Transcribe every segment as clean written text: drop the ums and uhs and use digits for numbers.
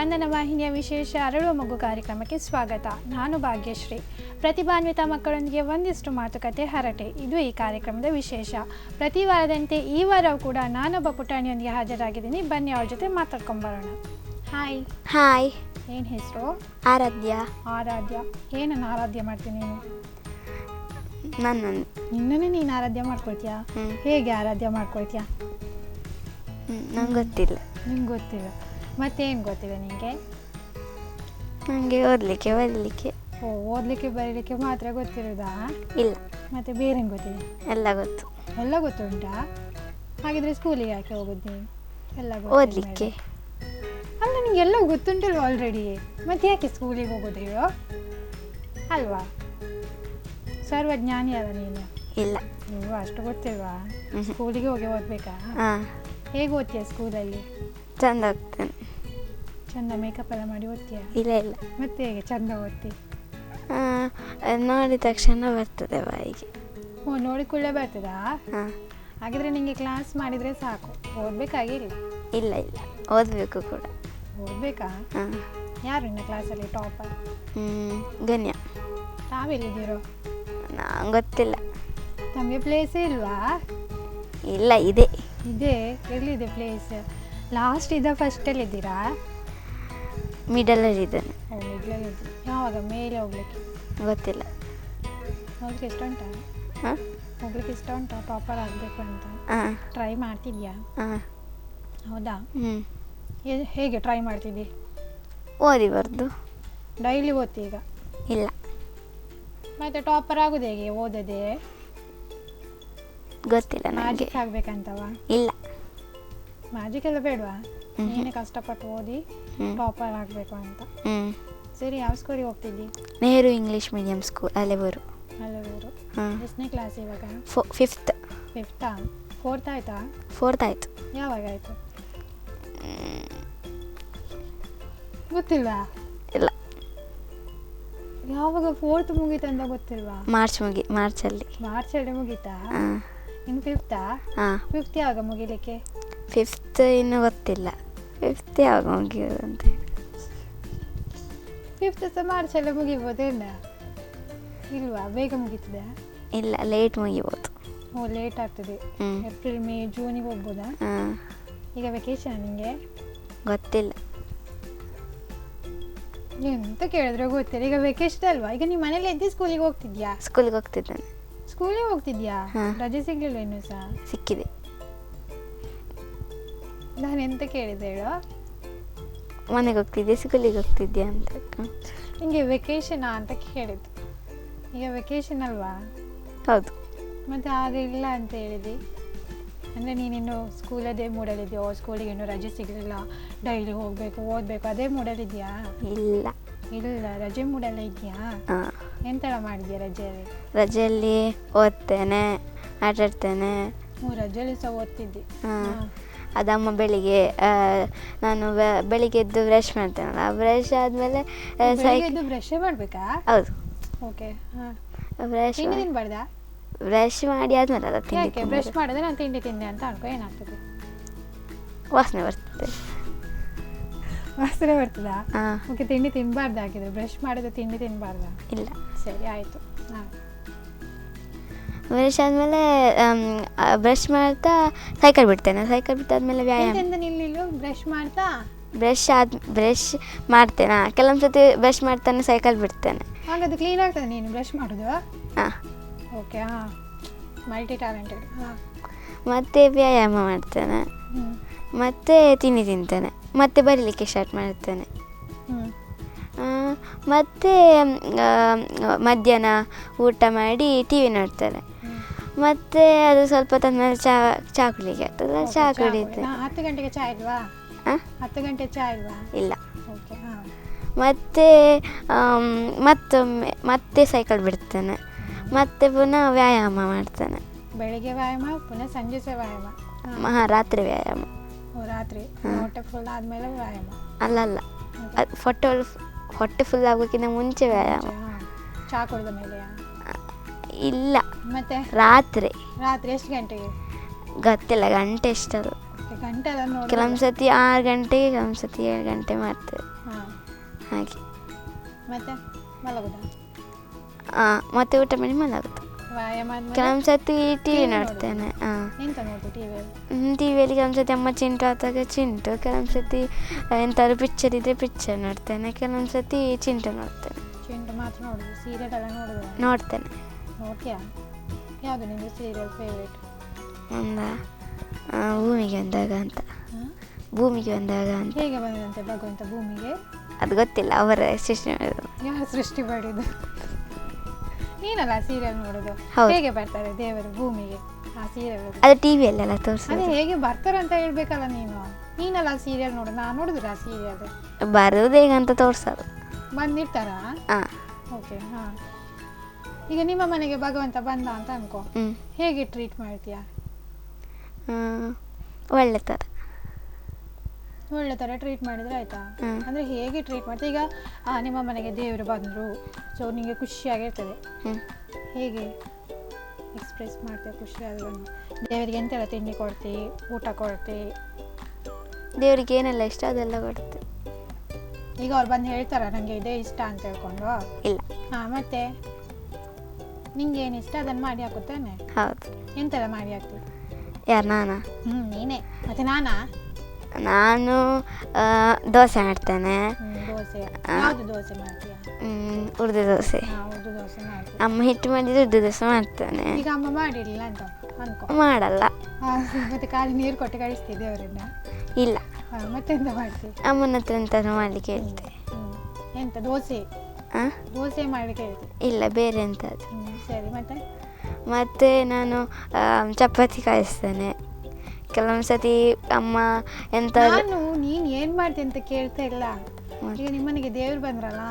ಸ್ಪಂದನ ವಾಹಿನಿಯ ವಿಶೇಷ ಅರಳುವ ಮಗು ಕಾರ್ಯಕ್ರಮಕ್ಕೆ ಸ್ವಾಗತ. ನಾನು ಭಾಗ್ಯಶ್ರೀ. ಪ್ರತಿಭಾನ್ವಿತ ಮಕ್ಕಳೊಂದಿಗೆ ಒಂದಿಷ್ಟು ಮಾತುಕತೆ ಹರಟೆ, ಇದು ಈ ಕಾರ್ಯಕ್ರಮದ ವಿಶೇಷ. ಪ್ರತಿ ವಾರದಂತೆ ಈ ವಾರವೂ ಕೂಡ ನಾನೊಬ್ಬ ಪುಟಾಣಿಯೊಂದಿಗೆ ಹಾಜರಾಗಿದ್ದೀನಿ. ಬನ್ನಿ ಅವ್ರ ಜೊತೆ ಮಾತಾಡ್ಕೊಂಬರೋಣ. ಹಾಯ್. ಹಾಯ್. ಏನು ಹೆಸರು? ಆರಾಧ್ಯ. ಆರಾಧ್ಯ. ಏನನ್ನು ಆರಾಧ್ಯ ಮಾಡ್ತೀನಿ ನೀನು? ನಿನ್ನನ್ನೇ ನೀನು ಆರಾಧ್ಯ ಮಾಡ್ಕೊಳ್ತೀಯಾ? ಹೇಗೆ ಆರಾಧ್ಯ ಮಾಡ್ಕೊಳ್ತೀಯಾ? ನಂಗೆ ಗೊತ್ತಿಲ್ಲ. ನಿಮ್ಗೆ ಗೊತ್ತಿಲ್ಲ? ಮತ್ತೇನು ಗೊತ್ತಿದೆ ನಿನಗೆ? ನನಗೆ ಓದಲಿಕ್ಕೆ ಬರೀಲಿಕ್ಕೆ. ಓದಲಿಕ್ಕೆ ಬರೀಲಿಕ್ಕೆ ಮಾತ್ರ ಗೊತ್ತಿರೋದಾ? ಇಲ್ಲ. ಮತ್ತೆ ಬೇರೇನು ಗೊತ್ತಿದೆ? ಎಲ್ಲ ಗೊತ್ತು. ಎಲ್ಲ ಗೊತ್ತುಂಟಾ? ಹಾಗಿದ್ರೆ ಸ್ಕೂಲಿಗೆ ಯಾಕೆ ಹೋಗೋದು ನೀನು? ಎಲ್ಲ ಓದಲಿಕ್ಕೆ. ಅಲ್ಲ, ನಿನಗೆ ಎಲ್ಲ ಗೊತ್ತುಂಟಲ್ವ ಆಲ್ರೆಡಿ, ಮತ್ತೆ ಯಾಕೆ ಸ್ಕೂಲಿಗೆ ಹೋಗೋದು ಹೇಳೋ? ಅಲ್ವಾ? ಸರ್ವಜ್ಞಾನಿ ಅಲ್ಲ ನೀನು? ಇಲ್ಲ. ನೀವು ಅಷ್ಟು ಗೊತ್ತಿಲ್ವಾ? ಸ್ಕೂಲಿಗೆ ಹೋಗಿ ಓದಬೇಕಾ? ಹೇಗೆ ಓದ್ತೀಯ ಸ್ಕೂಲಲ್ಲಿ? ಚಂದ ಓದ್ತೇನೆ. ಚಂದ ಮೇಕಪ್ ಎಲ್ಲ ಮಾಡಿ ಓದ್ತೀಯ? ಇಲ್ಲ ಇಲ್ಲ. ಮತ್ತೆ ಹೇಗೆ ಚಂದ ಓದ್ತಿ? ನೋಡಿದ ತಕ್ಷಣ ಬರ್ತದೆ ಬಾಯಿಗೆ. ನೋಡಿಕೊಳ್ಳೆ ಬರ್ತದಾ? ಹಾಗಿದ್ರೆ ನಿಮಗೆ ಕ್ಲಾಸ್ ಮಾಡಿದರೆ ಸಾಕು, ಓದಬೇಕಾಗಿಲ್ಲ? ಇಲ್ಲ ಇಲ್ಲ, ಓದಬೇಕು ಕೂಡ. ಓದಬೇಕಾ? ಯಾರು ನಿನ್ನ ಕ್ಲಾಸಲ್ಲಿ ಟಾಪರ್? ಗಣ್ಯ. ತಾವೆಲ್ಲಿದ್ದೀರೋ? ನಂಗೆ ಗೊತ್ತಿಲ್ಲ. ನಮಗೆ ಪ್ಲೇಸೇ ಇಲ್ವಾ? ಇಲ್ಲ, ಇದೆ. ಇದೆ? ಎಲ್ಲಿದೆ ಪ್ಲೇಸ್? ಲಾಸ್ಟ್ ಇದ್ದ ಫಸ್ಟಲ್ಲಿದ್ದೀರಾ? ಮಿಡಲಲ್ಲಿ ಇದ್ದೇನೆ. ಮಿಡ್ಲಲ್ಲಿದ್ದೆ. ಯಾವಾಗ ಮೇಲೆ ಹೋಗ್ಲಿಕ್ಕೆ? ಗೊತ್ತಿಲ್ಲ. ಹೋಗ್ಲಿಕ್ಕೆ ಇಷ್ಟ ಉಂಟಾ? ಹೋಗ್ಲಿಕ್ಕೆ ಇಷ್ಟ ಉಂಟಾ ಟಾಪರ್ ಆಗಬೇಕು ಅಂತ? ಟ್ರೈ ಮಾಡ್ತಿದ್ಯಾ? ಹೌದಾ? ಹೇಗೆ ಟ್ರೈ ಮಾಡ್ತಿದ್ದಿ? ಓದಿ ಬರ್ದು. ಡೈಲಿ ಓದ್ತಿ ಈಗ? ಇಲ್ಲ. ಮತ್ತೆ ಟಾಪರ್ ಆಗೋದು ಹೇಗೆ ಓದದೆ? ಗೊತ್ತಿಲ್ಲ ನನಗೆ. ಮ್ಯಾಜಿಕ್ ಆಗ್ಬೇಕಂತವ? ಇಲ್ಲ. ಮ್ಯಾಜಿಕ್ ಎಲ್ಲ ಬೇಡವಾ? ನೀನೇ ಕಷ್ಟಪಟ್ಟು ಓದಿ ಟಾಪರ್ ಆಗಬೇಕು ಅಂತ. ಸರಿ, ಯಾವ ಸ್ಕೂಲಿಗೆ ಹೋಗ್ತಿದ್ದಿ? Nehru English medium school, Aleburu. Aleburu. ಎಷ್ಟನೇ ಕ್ಲಾಸ್ ಇವಾಗ? ಫಿಫ್ತ್. ಫಿಫ್ತಾ? ಫೋರ್ತ್ ಆಯ್ತಾ? ಫೋರ್ತ್ ಆಯಿತು. ಯಾವಾಗ ಆಯಿತು? ಗೊತ್ತಿಲ್ಲ? ಇಲ್ಲ. ಯಾವಾಗ ಫೋರ್ತ್ ಮುಗೀತು ಅಂತ ಗೊತ್ತಿಲ್ವಾ? ಮಾರ್ಚಲ್ಲಿ ಮುಗೀತಾ? ಇನ್ನು ಫಿಫ್ತಾ? ಫಿಫ್ತ್ ಯಾವಾಗ ಮುಗಿಲಿಕ್ಕೆ? ಫಿಫ್ತ್ ಇನ್ನು ಗೊತ್ತಿಲ್ಲ. ಫಿಫ್ತ್ ಯಾವಾಗ ಮುಗಿಯೋದು ಅಂತ ಹೇಳಿ. ಫಿಫ್ತ್ ಸಹ ಮಾರ್ಚಲ್ಲೇ ಮುಗಿಬೋದೇನ? ಇಲ್ವಾ, ಬೇಗ ಮುಗೀತದೆ? ಇಲ್ಲ, ಲೇಟ್ ಮುಗಿಬೋದು. ಲೇಟ್ ಆಗ್ತದೆ. ಏಪ್ರಿಲ್ ಮೇ ಜೂನಿಗೆ ಹೋಗ್ಬೋದಾ? ಈಗ ವೆಕೇಶನ್ ನಿಮಗೆ? ಗೊತ್ತಿಲ್ಲ. ಎಂತ ಕೇಳಿದ್ರೆ ಗೊತ್ತಿಲ್ಲ. ಈಗ ವೆಕೇಶನ್ ಅಲ್ವಾ? ಈಗ ನಿಮ್ಮ ಮನೇಲಿ ಎದ್ದು ಸ್ಕೂಲಿಗೆ ಹೋಗ್ತಿದ್ಯಾ? ಸ್ಕೂಲಿಗೆ ಹೋಗ್ತಿದ್ದೇನೆ. ಸ್ಕೂಲಿಗೆ ಹೋಗ್ತಿದ್ಯಾ? ರಜೆ ಸಿಗ್ಲಿಲ್ಲ ಇನ್ನೂ ಸಹ? ಸಿಕ್ಕಿದೆ. ನಾನು ಎಂತ ಕೇಳಿದೆ ಹೇಳೋ? ಮನೆಗೆ ಹೋಗ್ತಿದ್ದೆ, ಸ್ಕೂಲಿಗೆ ಹೋಗ್ತಿದ್ಯಾ ಅಂತ. ನಿಮಗೆ ವೆಕೇಶನಾ ಅಂತ ಕೇಳಿದ್ದು. ಈಗ ವೆಕೇಶನ್ ಅಲ್ವಾ? ಹೌದು. ಮತ್ತೆ ಆಗ ಇಲ್ಲ ಅಂತ ಹೇಳಿದಿ. ಅಂದರೆ ನೀನಿನ್ನು ಸ್ಕೂಲದೇ ಮೂಡಲ್ಲಿದೆಯೋ? ಸ್ಕೂಲಿಗೆ ಇನ್ನೂ ರಜೆ ಸಿಗಲಿಲ್ಲ, ಡೈಲಿ ಹೋಗಬೇಕು ಓದಬೇಕು ಅದೇ ಮೂಡಲ್ಲಿದೆಯಾ? ಇಲ್ಲ ಇಲ್ಲ, ರಜೆ ಮೂಡಲ್ಲ ಇದೆಯಾ? ಎಂತೆಲ್ಲ ಮಾಡಿದ್ಯಾ ರಜೆಯಲ್ಲಿ? ರಜೆಯಲ್ಲಿ ಓದ್ತೇನೆ, ಆಟಾಡ್ತೇನೆ. ರಜೆಯಲ್ಲಿ ಸಹ ಓದ್ತಿದ್ದಿ? ಅದಮ್ಮ ಬೆಳಿಗ್ಗೆ ನಾನು ಬೆಳಿಗ್ಗೆ ಎದ್ದು ಬ್ರಷ್ ಮಾಡ್ತೇನಲ್ಲ, ಬ್ರಷ್ ಆದಮೇಲೆ ಬ್ರಷೇ ಮಾಡಬೇಕಾ? ಹೌದು. ಓಕೆ. ಬ್ರಷ್ ತಿನ್ಬಾರ್ದಾ? ಬ್ರಷ್ ಮಾಡಿ ಆದ್ಮೇಲೆ ಅದ ತಿಂಡಿ. ಬ್ರಷ್ ಮಾಡಿದ್ರೆ ನಾನು ತಿಂಡಿ ತಿಂದೆ ಅಂತ ಅನ್ಕೋ, ಏನಾಗ್ತದೆ? ವಾಸನೆ ಬರ್ತದೆ. ವಾಸನೆ ಬರ್ತದಾ? ಓಕೆ. ತಿಂಡಿ ತಿನ್ನಬಾರ್ದು ಹಾಕಿದ್ರೆ? ಬ್ರಷ್ ಮಾಡಿದ್ರೆ ತಿಂಡಿ ತಿನ್ನಬಾರ್ದಾ? ಇಲ್ಲ. ಸರಿ, ಆಯಿತು. ಬ್ರಷ್ ಆದಮೇಲೆ ಬ್ರಷ್ ಮಾಡ್ತಾ ಸೈಕಲ್ ಬಿಡ್ತೇನೆ. ಸೈಕಲ್ ಬಿಟ್ಟಾದ್ಮೇಲೆ ವ್ಯಾಯಾಮ. ನಿಲ್ಲಿಲ್ಲ, ಬ್ರಷ್ ಮಾಡ್ತಾ ಬ್ರಷ್ ಮಾಡ್ತೇನೆ. ಕೆಲವೊಂದು ಸತಿ ಬ್ರಷ್ ಮಾಡ್ತಾನೆ ಸೈಕಲ್ ಬಿಡ್ತೇನೆ. ಹಾಗಾದ್ರೆ ಕ್ಲೀನ್ ಆಗ್ತದೆ ನೀನು ಬ್ರಷ್ ಮಾಡೋದು? ಓಕೆ. Multi talented. ಮತ್ತೆ ವ್ಯಾಯಾಮ ಮಾಡ್ತೇನೆ, ಮತ್ತೆ ತಿಂಡಿ ತಿಂತೇನೆ, ಮತ್ತೆ ಬರೀಲಿಕ್ಕೆ ಸ್ಟಾರ್ಟ್ ಮಾಡ್ತೇನೆ. ಮತ್ತೆ ಮಧ್ಯಾಹ್ನ ಊಟ ಮಾಡಿ ಟಿ ವಿ ನೋಡ್ತೇನೆ. ಮತ್ತೆ ಅದು ಸ್ವಲ್ಪ ತಂದ್ಮೇಲೆ ಚಹಾ ಕುಡಿಲಿಕ್ಕೆ ಆಗ್ತದೆ, ಚಹಾ ಕುಡಿತೇನೆ. 10 ಗಂಟೆಗೆ ಚಹಾ ಇಲ್ವಾ? 10 ಗಂಟೆ ಚಹಾ ಇಲ್ವಾ? ಇಲ್ಲ. ಓಕೆ. ಮತ್ತೆ ಮತ್ತೆ ಸೈಕಲ್ ಬಿಡ್ತೇನೆ, ಮತ್ತೆ ಪುನಃ ವ್ಯಾಯಾಮ ಮಾಡ್ತೇನೆ. ಬೆಳಿಗ್ಗೆ ವ್ಯಾಯಾಮ, ಪುನಃ ಸಂಜೆ ಸಹ ವ್ಯಾಯಾಮ? ರಾತ್ರಿ ವ್ಯಾಯಾಮ. ರಾತ್ರಿ ಹೊಟ್ಟೆ ಫುಲ್ ಆದಮೇಲೆ ವ್ಯಾಯಾಮ? ಅಲ್ಲ, ಹೊಟ್ಟೆ ಫುಲ್ ಆಗೋಕ್ಕಿಂತ ಮುಂಚೆ ವ್ಯಾಯಾಮ. ಚಹಾ ಕುಡಿದ ಮೇಲೆ? ಇಲ್ಲ. ಮತ್ತೆ ರಾತ್ರಿ ಎಷ್ಟು ಗಂಟೆಗೆ? ಗೊತ್ತಿಲ್ಲ, ಗಂಟೆ ಎಷ್ಟಲ್ಲ. ಗಂಟೆ ಎಲ್ಲ ನೋಡಿ. ಕೆಲವೊಂದು ಸತಿ 6 ಗಂಟೆಗೆ, ಕೆಲವೊಂದು ಸತಿ 7 ಗಂಟೆ ಮಾಡ್ತೇವೆ. ಹಾಗೆ. ಮತ್ತೆ ಮಲಗುದ? ಮತ್ತೆ ಊಟ ಮಾಡಿ ಮಲಗುದು. ವ್ಯಾಯಾಮ ಕೆಲವೊಂದು ಸತಿ ಟಿ ವಿ ನೋಡ್ತೇನೆ. ಎಂತ ನೋಡ್ತು ಟಿವಿಯಲ್ಲಿ? ಟಿ ವಿಯಲ್ಲಿ ಕೆಲವೊಂದು ಸತಿ ಅಮ್ಮ ಚಿಂಟು ಆದಾಗ ಚಿಂಟು, ಕೆಲವೊಂದು ಸತಿ ಎಂತಾದ್ರು ಪಿಕ್ಚರ್ ಇದ್ದರೆ ಪಿಕ್ಚರ್ ನೋಡ್ತೇನೆ, ಕೆಲವೊಂದು ಸತಿ ಚಿಂಟು ನೋಡ್ತೇನೆ. ಚಿಂಟು ಮಾತ್ರ ನೋಡುದು? ಸೀರಿಯಲ್ ಎಲ್ಲ ನೋಡುದು? ನೋಡ್ತೇನೆ. ನೋಡ್ತೀಯಾ? ಯಾವುದು ನಿಮಗೆ ಸೀರಿಯಲ್ ಫೇವ್ರೇಟ್? ಒಂದು ಭೂಮಿಗೆ ಬಂದಾಗ ಅಂತ. ಭೂಮಿಗೆ ಬಂದಾಗ ಅಂತ. ಹೇಗೆ ಬಂದಂತೆ ಭಗವಂತ ಭೂಮಿಗೆ? ಅದು ಗೊತ್ತಿಲ್ಲ, ಅವರ ಸೃಷ್ಟಿ ಮಾಡಿದ್ರು. ಯಾರು ಸೃಷ್ಟಿ ಮಾಡಿದ್ದು? ನೀನಲ್ಲ ಸೀರಿಯಲ್ ನೋಡೋದು? ಹೇಗೆ ಬರ್ತಾರೆ ದೇವರು ಭೂಮಿಗೆ ಆ ಸೀರಿಯಲ್? ಅದು ಟಿವಿಯಲ್ಲೆಲ್ಲ ತೋರಿಸಿ. ಅದೇ ಹೇಗೆ ಬರ್ತಾರೆ ಅಂತ ಹೇಳ್ಬೇಕಲ್ಲ ನೀನಲ್ಲ ಸೀರಿಯಲ್ ನೋಡೋದು, ನಾನು ನೋಡಿದ್ರ ಆ ಸೀರಿಯಲ್? ಬರೋದು ಹೇಗೆ ಅಂತ ತೋರ್ಸೋದು. ಬಂದಿರ್ತಾರ? ಓಕೆ. ಹಾಂ, ಈಗ ನಿಮ್ಮ ಮನೆಗೆ ಭಗವಂತ ಬಂದ ಅಂತ ಅನ್ಕೋ, ಹೇಗೆ ಟ್ರೀಟ್ ಮಾಡ್ತೀಯಾ? ಒಳ್ಳೆ ಥರ. ಒಳ್ಳೆ ಥರ ಟ್ರೀಟ್ ಮಾಡಿದ್ರೆ ಆಯ್ತಾ? ಅಂದರೆ ಹೇಗೆ ಟ್ರೀಟ್ ಮಾಡ್ತೀಯ? ಈಗ ನಿಮ್ಮ ಮನೆಗೆ ದೇವರು ಬಂದರು, ಸೊ ನಿಮಗೆ ಖುಷಿಯಾಗಿರ್ತದೆ, ಹೇಗೆ ಎಕ್ಸ್ಪ್ರೆಸ್ ಮಾಡ್ತೀಯ ಖುಷಿ ಆದ್ರನ್ನು? ದೇವರಿಗೆ ಎಂತೆಲ್ಲ ತಿಂಡಿ ಕೊಡ್ತಿ, ಊಟ ಕೊಡ್ತಿ? ದೇವರಿಗೆ ಏನೆಲ್ಲ ಇಷ್ಟ ಅದೆಲ್ಲ ಕೊಡ್ತೆ. ಈಗ ಅವ್ರು ಬಂದು ಹೇಳ್ತಾರ ನನಗೆ ಇದೇ ಇಷ್ಟ ಅಂತ ಹೇಳ್ಕೊಂಡು? ಇಲ್ಲ. ಮತ್ತೆ ನಿಂಗೆ ಏನು ಇಷ್ಟ ಅದನ್ನು ಮಾಡಿ ಹಾಕುತ್ತಾನೆ? ಹೌದು. ಎಂತೆಲ್ಲ ಮಾಡಿ ಹಾಕ್ತಿ? ಯಾರು, ನಾನಾ? ನೀನೇ. ಮತ್ತೆ ನಾನಾ? ನಾನು ದೋಸೆ ಮಾಡ್ತೇನೆ. ದೋಸೆ ಯಾವುದು ದೋಸೆ ಮಾಡ್ತೀಯ? ಉರ್ದು ದೋಸೆ. ಉರ್ದು ದೋಸೆ ಮಾಡ್ತೀನಿ. ಅಮ್ಮ ಹಿಟ್ಟು ಮಾಡಿದ್ರೆ ಉರ್ದು ದೋಸೆ ಮಾಡ್ತೇನೆ. ಈಗ ಅಮ್ಮ ಮಾಡಿರಲಿಲ್ಲ ಅಂತ ಅನ್ಕೋ? ಮಾಡಲ್ಲ. ಮತ್ತೆ ಖಾಲಿ ನೀರು ಕೊಟ್ಟು ಕಳಿಸ್ತಿದ್ದೆ ಅವರನ್ನ? ಇಲ್ಲ. ಮತ್ತೆಂತ ಮಾಡ್ತೀವಿ? ಅಮ್ಮನ ಹತ್ರ ಎಂತ ಮಾಡ್ಲಿಕ್ಕೆ ಹೇಳ್ತೆ. ಎಂತ ದೋಸೆ? ದೋಸೆ ಮಾಡ್ಲಿಕ್ಕೆ ಹೇಳ್ತೆ? ಇಲ್ಲ, ಬೇರೆ ಎಂಥದ್ದು. ಸರಿ. ಮತ್ತೆ ನಾನು ಚಪಾತಿ ಕಾಯಿಸ್ತೇನೆ. ಕೆಲವೊಂದು ಸತಿ ಅಮ್ಮ ಎಂತ ನೀನು ಏನು ಮಾಡ್ತಿ ಅಂತ ಕೇಳ್ತಾ ಇಲ್ಲ. ಈಗ ನಿಮ್ಮನೆಗೆ ದೇವ್ರು ಬಂದ್ರಲ್ಲ,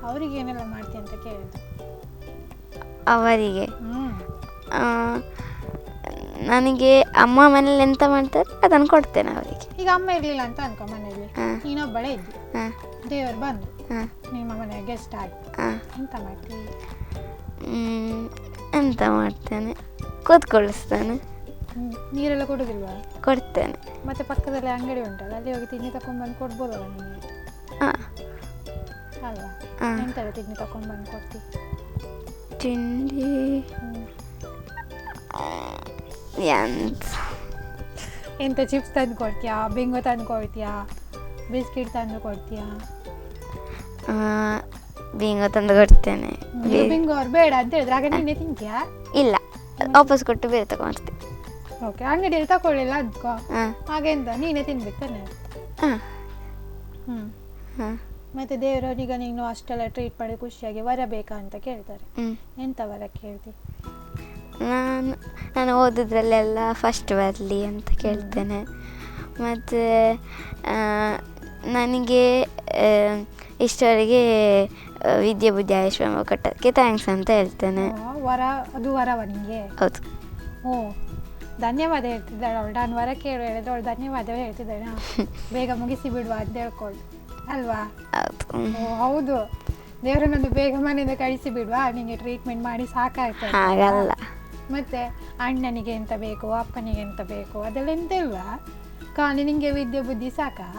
ಅವರಿಗೆ ಏನೆಲ್ಲ ಮಾಡ್ತಿ ಅಂತ ಕೇಳಿದ್ದು. ಅವರಿಗೆ ನನಗೆ ಅಮ್ಮ ಮನೇಲಿ ಎಂತ ಮಾಡ್ತಾರೆ ಅದನ್ನು ಕೊಡ್ತೇನೆ ಅವರಿಗೆ. ಈಗ ಅಮ್ಮ ಇರಲಿಲ್ಲ ಅಂತ ಅನ್ಕೋ, ಮನೆಯಲ್ಲಿ ನೀನೊಬ್ಬಳೇ ಇದ್ದಿ, ದೇವರು ಬಂದು ನಿಮ್ಮ ಮನೆಯ ಗೆಸ್ಟ್ ಆಗಿ, ಎಂತ ಮಾಡ್ತೀವಿ? ಎಂತ ಮಾಡ್ತೇನೆ, ಕೂತ್ಕೊಳಿಸ್ತೇನೆ. ನೀರೆಲ್ಲ ಕೊಡೋದಿಲ್ವಾ? ಕೊಡ್ತೇನೆ. ಮತ್ತೆ ಪಕ್ಕದಲ್ಲಿ ಅಂಗಡಿ ಉಂಟಲ್ಲ, ಅಲ್ಲಿ ಹೋಗಿ ತಿಂಡಿ ತಗೊಂಡ್ಬಂದು ಕೊಡ್ಬೋದಲ್ಲ ನಿಮಗೆ? ಅಲ್ವಾ? ಎಂತೆಲ್ಲ ತಿಂಡಿ ತಗೊಂಡ್ಬಂದು ಕೊಡ್ತೀವಿ? ತಿಂಡಿ ಎಂತ ಚಿಪ್ಸ್ ತಂದು ಕೊಡ್ತೀಯಾ, ಬಿಂಗೋ ತಂದು ಕೊಡ್ತೀಯಾ, ಬಿಸ್ಕಿಟ್ ತಂದು ಕೊಡ್ತೀಯಾ? ಬಿಂಗೋ ತಂದು ಕೊಡ್ತೇನೆ. ಬಿಂಗೋ ಅವ್ರು ಬೇಡ ಅಂತ ಹೇಳಿದ್ರೆ ಆಗ ನೀನೇ ತಿಂತೀಯಾ? ಇಲ್ಲ, ವಾಪಸ್ ಕೊಟ್ಟು ಬೇರೆ ತಗೊಂಡ್ತೀನಿ. ಓಕೆ, ಅಂಗಡಿಯಲ್ಲಿ ತಗೊಳ್ಳಿಲ್ಲ ಅಂದ್ಕೋ, ಹಾಗೆಂತ ನೀನೇ ತಿನ್ಬೇಕು ತಾನೆ? ಮತ್ತೆ ದೇವರವರೀಗ ನೀನು ಅಷ್ಟೆಲ್ಲ ಟ್ರೀಟ್ ಮಾಡಿ ಖುಷಿಯಾಗಿ ವರ ಬೇಕಾ ಅಂತ ಕೇಳ್ತಾರೆ, ಎಂತ ವರ ಕೇಳ್ತಿ? ನಾನು ಓದೋದ್ರಲ್ಲೆಲ್ಲ ಫಸ್ಟ್ ಬರಲಿ ಅಂತ ಕೇಳ್ತೇನೆ. ಮತ್ತು ನನಗೆ ಇಷ್ಟವರೆಗೆ ವಿದ್ಯೆ ಬುದ್ಧಿ ಆಯುಷ್ಮಾನ್ ಕೊಟ್ಟದಕ್ಕೆ ಥ್ಯಾಂಕ್ಸ್ ಅಂತ ಹೇಳ್ತೇನೆ. ವರ ಅದು ವರವ ನಿಮಗೆ? ಹೌದು. ಧನ್ಯವಾದ ಹೇಳ್ತಿದ್ದಾಳೆ ಅವಳು. ನಾನು ವರ ಕೇಳು ಹೇಳಿದ್ರೆ ಅವಳು ಧನ್ಯವಾದವೇ ಹೇಳ್ತಿದ್ದಾಳೆ. ಬೇಗ ಮುಗಿಸಿ ಬಿಡುವ ಅಂತ ಹೇಳ್ಕೊಂಡು ಅಲ್ವಾ? ಹೌದು. ದೇವರನ್ನೊಂದು ಬೇಗ ಮನೆಯಿಂದ ಕಳಿಸಿ ಬಿಡುವ, ನಿಮಗೆ ಟ್ರೀಟ್ಮೆಂಟ್ ಮಾಡಿ ಸಾಕಾಗ್ತದೆ. ಹಾಗಲ್ಲ. ಮತ್ತೆ ಅಣ್ಣನಿಗೆ ಎಂತ ಬೇಕು, ಅಪ್ಪನಿಗೆ ಎಂತ ಬೇಕು ಅದೆಲ್ಲ ಎಂತ ಇಲ್ವಾ? ಖಾಲಿ ನಿಂಗೆ ವಿದ್ಯೆ ಬುದ್ಧಿ ಸಾಕಾ?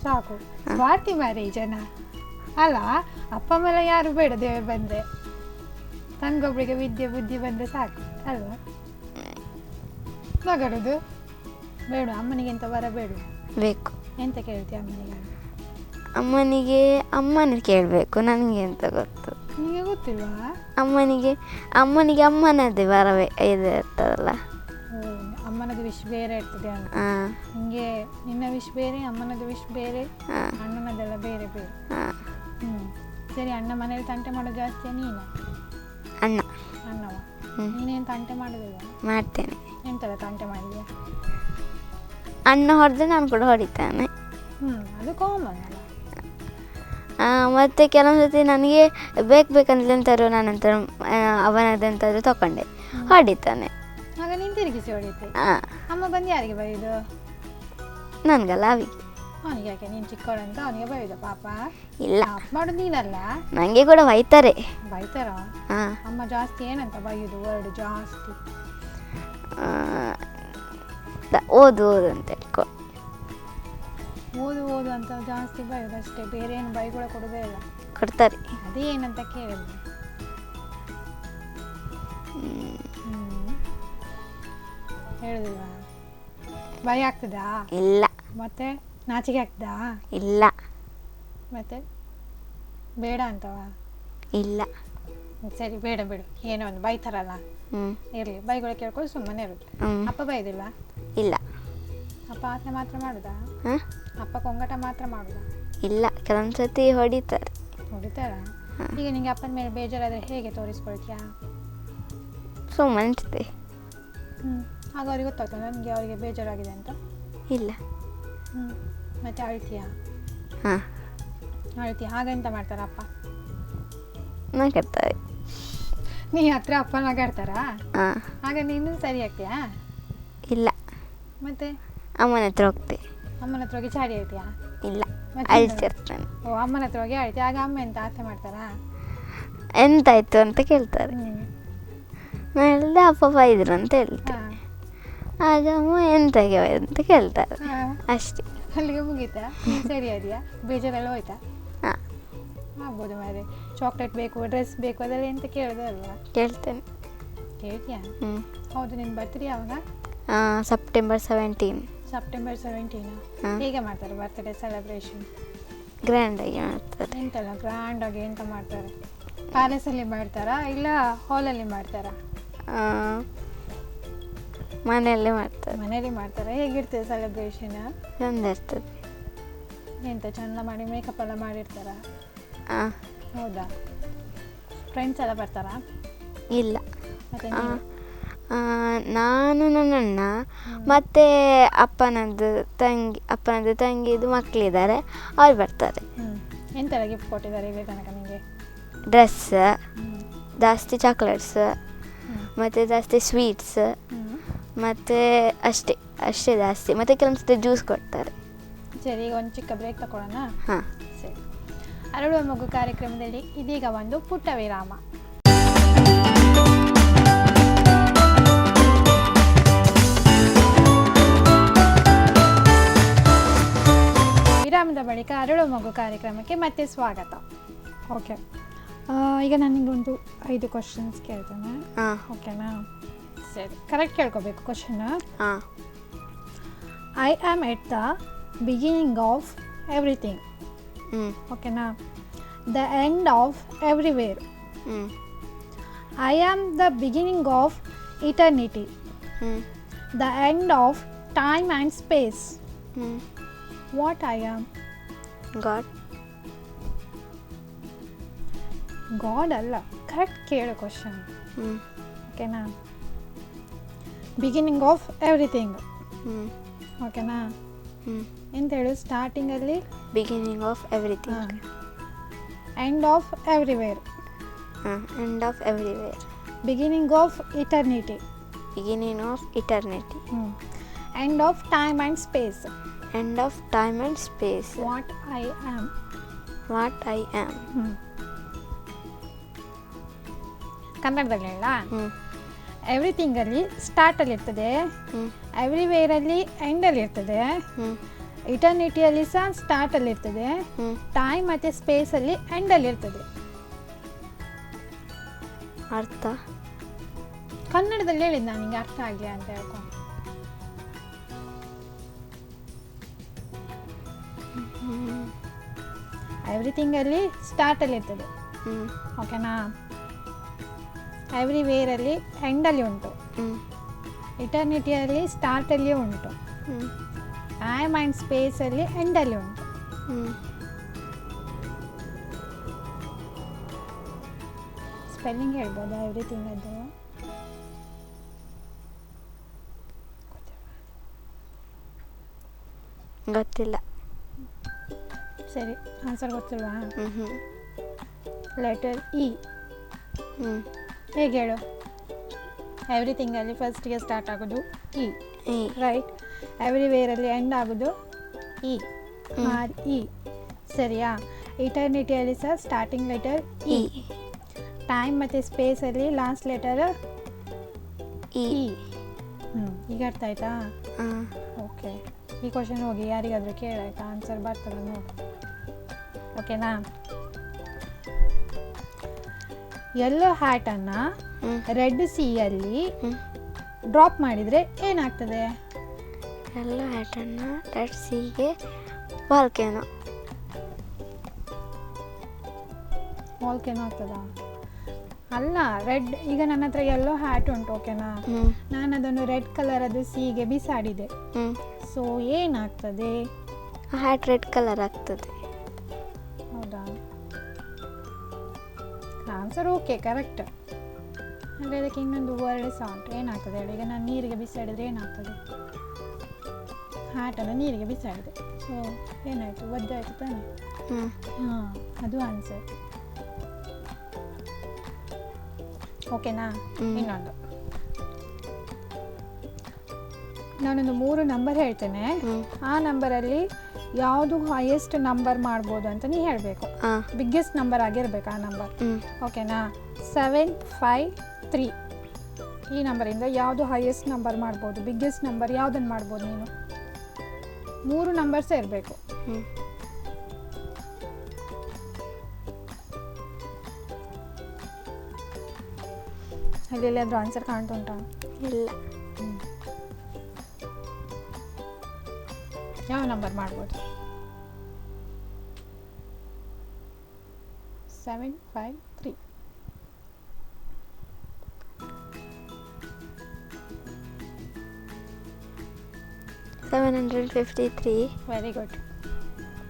ಸಾಕು. ಸ್ವಾರ್ಥಿ ಮಾರಿ ಜನ ಅಲ್ಲ. ಅಪ್ಪ ಅಮ್ಮೆಲ್ಲ ಯಾರು ಬೇಡ, ದೇವರು ಬಂದರೆ ತನ್ಗೊಬ್ರಿಗೆ ವಿದ್ಯೆ ಬುದ್ಧಿ ಬಂದರೆ ಸಾಕು ಅಲ್ವಾ? ನಗಡುದು ಬೇಡ. ಅಮ್ಮನಿಗೆ ಎಂತ ವರ ಬೇಡ? ಬೇಕು. ಎಂತ ಕೇಳ್ತೀಯ ಅಮ್ಮನಿಗೆ? ಅಮ್ಮನಿಗೆ ಕೇಳಬೇಕು, ನನಗೆ ಎಂತ ಗೊತ್ತು? ನಿಮಗೆ ಗೊತ್ತಿಲ್ವಾ? ಅಮ್ಮನಿಗೆ ಅಮ್ಮನದೇ ವರವೇ ಇದು ಇರ್ತದಲ್ಲ. ಅಮ್ಮನದು ವಿಶ್ ಬೇರೆ ಇರ್ತದೆ ಅಂತ ನಿಮಗೆ? ನಿನ್ನ ವಿಶ್ ಬೇರೆ, ಅಮ್ಮನದು ವಿಶ್ ಬೇರೆ, ಅಣ್ಣನದೆಲ್ಲ ಬೇರೆ ಬೇರೆ. ಸರಿ. ಅಣ್ಣ ಮನೇಲಿ ತಂಟೆ ಮಾಡೋದು ಜಾಸ್ತಿಯಾ ನೀನು? ಅಣ್ಣವ. ನೀನೇನು ತಂಟೆ ಮಾಡೋದಿಲ್ಲ? ಮಾಡ್ತೇನೆ. ಎಂತೆಲ್ಲ ತಂಟೆ ಮಾಡಿದ್ಯಾ? ಅಣ್ಣ ಹೊಡೆದ್ರೆ ನಾನು ಕೂಡ ಹೊಡಿತಾನೆ. ಅದು ಕಾಮನ್ ಅಲ್ಲ. ಮತ್ತು ಕೆಲವೊಂದು ಸತಿ ನನಗೆ ಬೇಕಂತಂತಾರು ನಾನಂತ ಅವನದಂತಾದ್ರು ತಗೊಂಡೆ, ಹೊಡಿತಾನೆ. ಆಗ ನೀನು ತಿರುಗಿಸಿ ಹೊಡಿತೆ. ಅಮ್ಮ ಬಂದು ಯಾರಿಗೆ ಬೈದು? ನನಗಲ್ಲ, ಅವಿಗೆ. ಅವನಿಗೆ ಯಾಕೆ? ನೀನು ಚಿಕ್ಕವಳಂತ ಅವನಿಗೆ ಬೈದ ಪಾಪ? ಇಲ್ಲ, ಮಾಡೋದು ನೀನಲ್ಲ. ನನಗೆ ಕೂಡ ಬೈತಾರೆ. ಬೈತಾರ? ಅಮ್ಮ ಜಾಸ್ತಿ ಏನಂತ ಬೈಯೋದು? ವರ್ಡ್ ಜಾಸ್ತಿ ಓದು ಅಂತ ಹೇಳ್ಕೊ. ಓದು ಓದು ಅಂತ ಜಾಸ್ತಿ ಬೈಯೋದು ಅಷ್ಟೇ, ಬೇರೆ ಏನು ಬೈಗಳು ಕೊಡೋದೇ ಇಲ್ಲ. ಕೊಡ್ತಾರೆ. ಅದೇ ಏನಂತ ಕೇಳಿದ್ವಿ. ಹೇಳುದಿಲ್ವಾ? ಭಯ ಆಗ್ತದಾ? ಇಲ್ಲ. ಮತ್ತೆ ನಾಚಿಕೆ ಆಗ್ತದಾ? ಇಲ್ಲ. ಮತ್ತೆ ಬೇಡ ಅಂತವ? ಇಲ್ಲ. ಸರಿ ಬೇಡ ಬಿಡು, ಏನೋ ಒಂದು ಬೈತಾರಲ್ಲ, ಇರಲಿ, ಬೈಗಳು ಕೇಳ್ಕೊಂಡು ಸುಮ್ಮನೆ ಇರುತ್ತೆ. ಅಪ್ಪ ಬೈದಿಲ್ಲ? ಇಲ್ಲ. ಅಪ್ಪ ಆತ್ನ ಮಾತ್ರ ಮಾಡುದಾ? ಅಪ್ಪ ಕೊಂಗಟ ಮಾತ್ರ ಮಾಡುದಾ? ಇಲ್ಲ, ಕೆಲವೊಂದು ಸತಿ ಹೊಡಿತಾರೆ. ಹೊಡಿತಾರ? ಈಗ ನಿಂಗೆ ಅಪ್ಪನ ಮೇಲೆ ಬೇಜಾರಾದರೆ ಹೇಗೆ ತೋರಿಸ್ಕೊಳ್ತೀಯಾ? ಸುಮ್ಮನೆ ಇರ್ತದೆ. ಆಗ ಅವ್ರಿಗೆ ಗೊತ್ತಾಗ್ತದೆ ನನಗೆ ಅವರಿಗೆ ಬೇಜಾರಾಗಿದೆ ಅಂತ? ಇಲ್ಲ. ಮತ್ತೆ ಅಳ್ತೀಯಾ? ಹಾಂ, ಅಳ್ತೀಯ? ಹಾಗೆಂತ ಮಾಡ್ತಾರ ಅಪ್ಪ? ನಗಾಡ್ತಾರೆ. ನೀ ಹತ್ರ ಅಪ್ಪ ನಗಾಡ್ತಾರಾ? ಹಾಂ. ಆಗ ನೀನು ಸರಿ ಆಗ್ತೀಯಾ? ಇಲ್ಲ. ಮತ್ತೆ ಅಮ್ಮನ ಹತ್ರ ಹೋಗ್ತೆ. ಅಮ್ಮನ ಹತ್ರ ಹೋಗಿ ಚಾಡಿ ಹೇಳ್ತೀಯಾ? ಇಲ್ಲ, ಮತ್ತೆ ಅಳ್ತಿರ್ತಾನೆ. ಓ, ಅಮ್ಮನ ಹತ್ರ ಹೋಗಿ ಹೇಳ್ತೀಯ. ಆಗ ಅಮ್ಮ ಎಂತ ಆಸೆ ಮಾಡ್ತಾರಾ? ಎಂತಾಯ್ತು ಅಂತ ಕೇಳ್ತಾರೆ. ನಾನು ಹೇಳಿದೆ ಅಪ್ಪ ಬೈದ್ರು ಅಂತ ಹೇಳ್ತೆ. ಆಗ ಅಮ್ಮ ಎಂತಾಗೆ ಬೈದ್ರು ಅಂತ ಕೇಳ್ತಾರೆ. ಅಷ್ಟೇ. ಅಲ್ಲಿಗೆ ಮುಗೀತಾ? ಸರಿ ಅದೆಯಾ? ಬೇಜಾರೆಲ್ಲ ಹೋಯ್ತಾ? ಹಾಂ, ಆಗ್ಬೋದು. ಮಾರೆ ಚಾಕ್ಲೇಟ್ ಬೇಕು, ಡ್ರೆಸ್ ಬೇಕು, ಅದೆಲ್ಲ ಎಂತ ಕೇಳೋದಲ್ವಾ? ಕೇಳ್ತೇನೆ. ಕೇಳ್ತೀಯಾ? ಹೌದು. ನಿನ್ನ ಬರ್ತ್ಡೇ ಯಾವಾಗ? ಸೆಪ್ಟೆಂಬರ್ 17. ಸೆಪ್ಟೆಂಬರ್ 17. ಹೇಗೆ ಮಾಡ್ತಾರೆ ಬರ್ತ್ಡೇ ಸೆಲೆಬ್ರೇಷನ್? ಗ್ರ್ಯಾಂಡಾಗಿ ಮಾಡ್ತಾರೆ. ಎಂತೆಲ್ಲ ಗ್ರ್ಯಾಂಡಾಗಿ ಎಂತ ಮಾಡ್ತಾರೆ? ಪ್ಯಾಲೇಸಲ್ಲಿ ಮಾಡ್ತಾರಾ ಇಲ್ಲ ಹಾಲಲ್ಲಿ ಮಾಡ್ತಾರಾ? ಮನೆಯಲ್ಲೇ ಮಾಡ್ತಾರೆ. ಮನೆಯಲ್ಲಿ ಮಾಡ್ತಾರೆ. ಹೇಗಿರ್ತದೆ ಸೆಲೆಬ್ರೇಷನ್? ಚಂದ ಇರ್ತದೆ. ಎಂತ ಚಂದ ಮಾಡಿ ಮೇಕಪ್ ಎಲ್ಲ ಮಾಡಿರ್ತಾರ? ಹಾಂ. ಹೌದಾ? ಫ್ರೆಂಡ್ಸ್ ಎಲ್ಲ ಬರ್ತಾರಾ? ಇಲ್ಲ. ಮತ್ತೆ ನಾನು, ನನ್ನ ಅಣ್ಣ ಮತ್ತು ಅಪ್ಪನದ್ದು ತಂಗಿದು ಮಕ್ಕಳಿದ್ದಾರೆ, ಅವ್ರು ಬರ್ತಾರೆ. ಎಂತೆಲ್ಲ ಗಿಫ್ಟ್ ಕೊಟ್ಟಿದ್ದಾರೆ ಇಲ್ಲಿ ತನಕ ನಿಮಗೆ? ಡ್ರೆಸ್, ಜಾಸ್ತಿ ಚಾಕ್ಲೇಟ್ಸ್, ಮತ್ತು ಜಾಸ್ತಿ ಸ್ವೀಟ್ಸ್, ಮತ್ತು ಅಷ್ಟೇ ಜಾಸ್ತಿ. ಮತ್ತು ಕೆಲವೊಂದು ಜ್ಯೂಸ್ ಕೊಡ್ತಾರೆ. ಸರಿ, ಈಗ ಒಂದು ಚಿಕ್ಕ ಬ್ರೇಕ್ ತಗೊಳ್ಳೋಣ? ಹಾಂ, ಸರಿ. ಅರಳುವ ಮಗು ಕಾರ್ಯಕ್ರಮದಲ್ಲಿ ಇದೀಗ ಒಂದು ಪುಟ್ಟ ವಿರಾಮ. ವಿರಾಮದ ಬಳಿಕ ಅರಳುವ ಮಗು ಕಾರ್ಯಕ್ರಮಕ್ಕೆ ಮತ್ತೆ ಸ್ವಾಗತ. ಓಕೆ, ಈಗ ನಾನು ನಿಮಗೊಂದು 5 ಕ್ವಶನ್ಸ್ ಕೇಳ್ತೇನೆ. ಓಕೆನಾ? ಸರಿ, ಕರೆಕ್ಟ್ ಕೇಳ್ಕೋಬೇಕು question. I am at the beginning of everything. ಓಕೆನಾ? The end of everywhere. I am the beginning of eternity. The end of time and space. What I am? God. God ಅಲ್ಲ, correct ಕೇಳು question. ಓಕೆನಾ? Beginning of everything. ಓಕೆನಾ? ಎಂತ ಹೇಳು? ಸ್ಟಾರ್ಟಿಂಗಲ್ಲಿ beginning of everything. End of everywhere. End of everywhere. Beginning of eternity. Beginning of eternity. End of time and space. End of time and space. What I am. What I am. ಕನ್ನಡದಲ್ಲಿ ಹೇಳ? ಎವ್ರಿಥಿಂಗಲ್ಲಿ ಸ್ಟಾರ್ಟಲ್ಲಿ ಇರ್ತದೆ, ಎವ್ರಿವೇರಲ್ಲಿ ಎಂಡಲ್ಲಿ ಇರ್ತದೆ, ಇಟರ್ನಿಟಿಯಲ್ಲಿ ಸಹ ಸ್ಟಾರ್ಟಲ್ಲಿ ಇರ್ತದೆ, time ಮತ್ತು ಸ್ಪೇಸಲ್ಲಿ ಎಂಡಲ್ಲಿ ಇರ್ತದೆ. ಅರ್ಥ ಕನ್ನಡದಲ್ಲಿ ಹೇಳಿದ್ದು ನಾನು ನಿಂಗೆ ಅರ್ಥ ಆಗಲಿ ಅಂತ ಹೇಳ್ಕೊಂಡು. ಎವ್ರಿಥಿಂಗಲ್ಲಿ ಸ್ಟಾರ್ಟಲ್ಲಿ ಇರ್ತದೆ. ಓಕೆನಾ? ಎವ್ರಿವೇರಲ್ಲಿ ಎಂಡಲ್ಲಿ ಉಂಟು, ಇಟರ್ನಿಟಿಯಲ್ಲಿ ಸ್ಟಾರ್ಟಲ್ಲಿ ಉಂಟು, ಟೈಮ್ ಆ್ಯಂಡ್ ಸ್ಪೇಸಲ್ಲಿ ಎಂಡಲ್ಲಿ ಉಂಟು. ಸ್ಪೆಲ್ಲಿಂಗ್ ಹೇಳ್ಬೋದಾ ಎವ್ರಿಥಿಂಗ್ ಅದು? ಗೊತ್ತಿಲ್ಲ. ಸರಿ, ಆನ್ಸರ್ ಗೊತ್ತಿಲ್ವಾ? Letter E. ಹೇಗೆ ಹೇಳು? ಎವ್ರಿಥಿಂಗಲ್ಲಿ ಫಸ್ಟಿಗೆ ಸ್ಟಾರ್ಟ್ ಆಗೋದು ಇ, ರೈಟ್? ಎವ್ರಿವೇರಲ್ಲಿ ಎಂಡ್ ಆಗೋದು ಇ, ಆರ್ ಇ, ಸರಿಯಾ? ಇಟರ್ನಿಟಿಯಲ್ಲಿ ಸಹ ಸ್ಟಾರ್ಟಿಂಗ್ ಲೆಟರ್ ಇ, ಟೈಮ್ ಮತ್ತು ಸ್ಪೇಸಲ್ಲಿ ಲಾಸ್ಟ್ ಲೆಟರ್ ಇ. ಈಗ ಅರ್ಥ ಆಯ್ತಾ? ಓಕೆ. ಈ ಕ್ವಶನ್ ಹೋಗಿ ಯಾರಿಗಾದರೂ ಕೇಳಾಯ್ತಾ, ಆನ್ಸರ್ ಬರ್ತದ ನೋಡಿ. ಓಕೆನಾ? ಯೆಲ್ಲೋ ಹ್ಯಾಟನ್ನು ರೆಡ್ ಸೀಯಲ್ಲಿ ಡ್ರಾಪ್ ಮಾಡಿದರೆ ಏನಾಗ್ತದೆ? ಯೆಲ್ಲೋ ಹ್ಯಾಟನ್ನು ರೆಡ್ ಸೀಗೆ ವಾಲ್ಕೇನೋ ಆಗ್ತದಾ? ಅಲ್ಲ, ರೆಡ್, ಈಗ ನನ್ನ ಹತ್ರ ಯೆಲ್ಲೋ ಹ್ಯಾಟ್ ಉಂಟು, ಓಕೆನಾ? ನಾನು ಅದನ್ನು ರೆಡ್ ಕಲರ್ ಅದು ಸೀಗೆ ಬಿಸಾಡಿದೆ. ಸೊ ಏನಾಗ್ತದೆ? ಹ್ಯಾಟ್ ರೆಡ್ ಕಲರ್ ಆಗ್ತದೆ. ಹೌದಾ? Answer okay, correct. ಅಂದರೆ ಅದಕ್ಕೆ ಇನ್ನೊಂದು ವರ್ಡ್ ಸಹ ಉಂಟು. ಏನಾಗ್ತದೆ ಹೇಳಿ? ಈಗ ನಾನು ನೀರಿಗೆ ಬಿಸಾಡಿದರೆ ಏನಾಗ್ತದೆ? ಹ್ಯಾಟನ್ನು ನೀರಿಗೆ ಬಿಸಾಡಿದೆ, ಸೊ ಏನಾಯಿತು? ಒದ್ದಾಯಿತು ತಾನೆ? ಹಾಂ, ಅದು ಆನ್ಸರ್. ಓಕೆನಾ? ಇನ್ನೊಂದು, ನಾನೊಂದು 3 ನಂಬರ್ ಹೇಳ್ತೇನೆ. ಆ ನಂಬರಲ್ಲಿ ಯಾವುದು ಹೈಯೆಸ್ಟ್ ನಂಬರ್ ಮಾಡ್ಬೋದು ಅಂತ ನೀವು ಹೇಳಬೇಕು. ಬಿಗ್ಗೆಸ್ಟ್ ನಂಬರ್ ಆಗಿರ್ಬೇಕು ಆ ನಂಬರ್. ಓಕೆನಾ? 7, 5, 3 ಈ ನಂಬರಿಂದ ಯಾವುದು ಹೈಯೆಸ್ಟ್ ನಂಬರ್ ಮಾಡ್ಬೋದು, ಬಿಗ್ಗೆಸ್ಟ್ ನಂಬರ್ ಯಾವುದನ್ನು ಮಾಡ್ಬೋದು ನೀನು? 3 ನಂಬರ್ಸೇ ಇರಬೇಕು. ಅಲ್ಲೆಲ್ಲಾದರೂ ಆನ್ಸರ್ ಕಾಣ್ತುಂಟಾ? ಇಲ್ಲ. ಯಾವ ನಂಬರ್ ಮಾಡ್ಬೋದು? 7, 5, 3. $753. ವೆರಿ ಗುಡ್,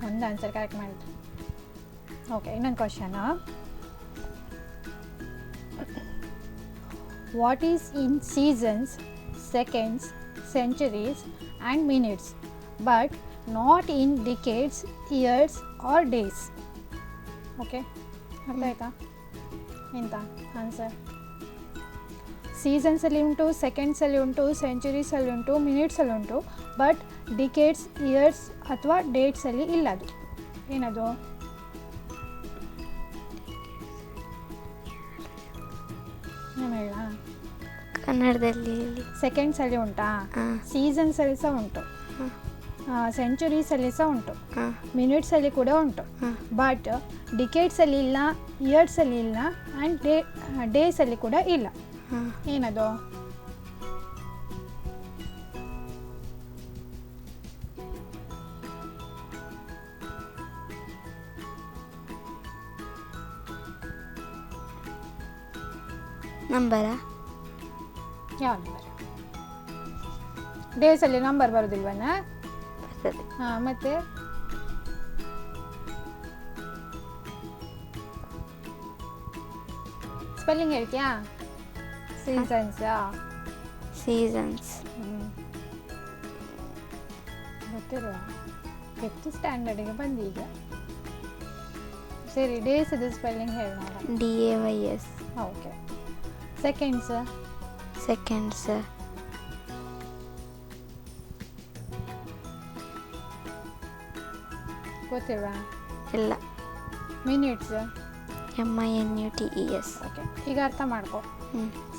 ಒಂದು ಆನ್ಸರ್ ಕರೆಕ್ಟ್ ಮಾಡಿದ್ರಿ. ಓಕೆ, ಇನ್ನೊಂದು question. What is in seasons, seconds, centuries and minutes but not in decades, years or days? Okay, ಅರ್ಥ ಆಯ್ತಾ? ಎಂತ ಆನ್ಸರ್? ಸೀಸನ್ಸಲ್ಲಿ ಉಂಟು, ಸೆಕೆಂಡ್ಸಲ್ಲಿ ಉಂಟು, ಸೆಂಚುರೀಸಲ್ಲಿ ಉಂಟು, ಮಿನಿಟ್ಸಲ್ಲಿ ಉಂಟು, ಬಟ್ ಡಿಕೇಡ್ಸ್, ಇಯರ್ಸ್ ಅಥವಾ ಡೇಟ್ಸಲ್ಲಿ ಇಲ್ಲ. ಅದು ಏನದು? ಏನು ಹೇಳ? ಕನ್ನಡದಲ್ಲಿ ಸೆಕೆಂಡ್ಸಲ್ಲಿ ಉಂಟಾ? ಸೀಸನ್ಸಲ್ಲಿ ಸಹ ಉಂಟು, ಸೆಂಚುರೀಸಲ್ಲಿ ಸಹ ಉಂಟು, ಮಿನಿಟ್ಸಲ್ಲಿ ಕೂಡ ಉಂಟು, ಬಟ್ ಡಿಕೇಡ್ಸಲ್ಲಿ ಇಲ್ಲ, ಇಯರ್ಸಲ್ಲಿ ಇಲ್ಲ, ಆ್ಯಂಡ್ ಡೇಸಲ್ಲಿ ಕೂಡ ಇಲ್ಲ. ಏನದು? ನಂಬರಾ? ಯಾವ ನಂಬರ್? ಡೇಸಲ್ಲಿ ನಂಬರ್ ಬರೋದಿಲ್ವನ? ಬರ್ತದೆ. ಹಾಂ, ಮತ್ತೆ ಸ್ಪೆಲ್ಲಿಂಗ್ ಹೇಳ್ತೀಯಾ? ಸೀಸನ್ಸಾ? ಸೀಸನ್ಸ್. ಗೊತ್ತಿಲ್ಲ, 5th ಸ್ಟ್ಯಾಂಡರ್ಡಿಗೆ ಬಂದು ಈಗ. ಸರಿ, ಡೇಸದು ಸ್ಪೆಲ್ಲಿಂಗ್ ಹೇಳಿ ನೋಡ. DAYS. ಓಕೆ. ಸೆಕೆಂಡ್ಸ್? ಸೆಕೆಂಡ್ಸ್ ಗೊತ್ತಿಲ್ವಾ? ಇಲ್ಲ. ಮಿನಿಟ್ಸ್? MINUTES. ಓಕೆ, ಈಗ ಅರ್ಥ ಮಾಡ್ಕೊ.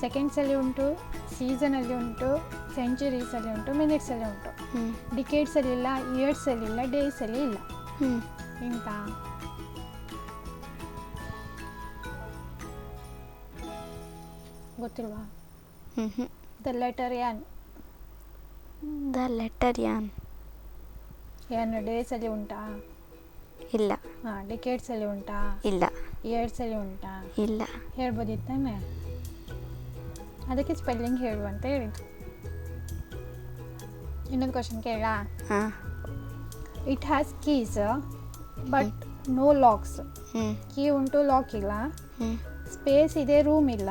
ಸೆಕೆಂಡ್ಸಲ್ಲಿ ಉಂಟು, ಸೀಸನಲ್ಲಿ ಉಂಟು, ಸೆಂಚುರೀಸಲ್ಲಿ ಉಂಟು, ಮಿನಿಟ್ಸಲ್ಲಿ ಉಂಟು, ಡಿಕೇಡ್ಸಲ್ಲಿ ಇಲ್ಲ, ಇಯರ್ಸಲ್ಲಿ ಇಲ್ಲ, ಡೇಸಲ್ಲಿ ಇಲ್ಲ. ಇಂತ ಗೊತ್ತಿಲ್ವಾ? The letter N. The letter N. N ಡೇಸಲ್ಲಿ ಉಂಟಾ? ಇಲ್ಲ. ಹಾಂ, ಡಿಕೇಡ್ಸಲ್ಲಿ ಉಂಟಾ? ಇಲ್ಲ. ಇಯರ್ಸಲ್ಲಿ ಉಂಟಾ? ಇಲ್ಲ. ಹೇಳ್ಬೋದಿತ್ತಾನೆ, ಅದಕ್ಕೆ ಸ್ಪೆಲ್ಲಿಂಗ್ ಹೇಳು ಅಂತ ಹೇಳಿದ್ದು. ಇನ್ನೊಂದು ಕ್ವಶನ್ ಕೇಳ. It has keys but no locks. Key ಉಂಟು, ಲಾಕ್ ಇಲ್ಲ. ಸ್ಪೇಸ್ ಇದೆ, ರೂಮ್ ಇಲ್ಲ.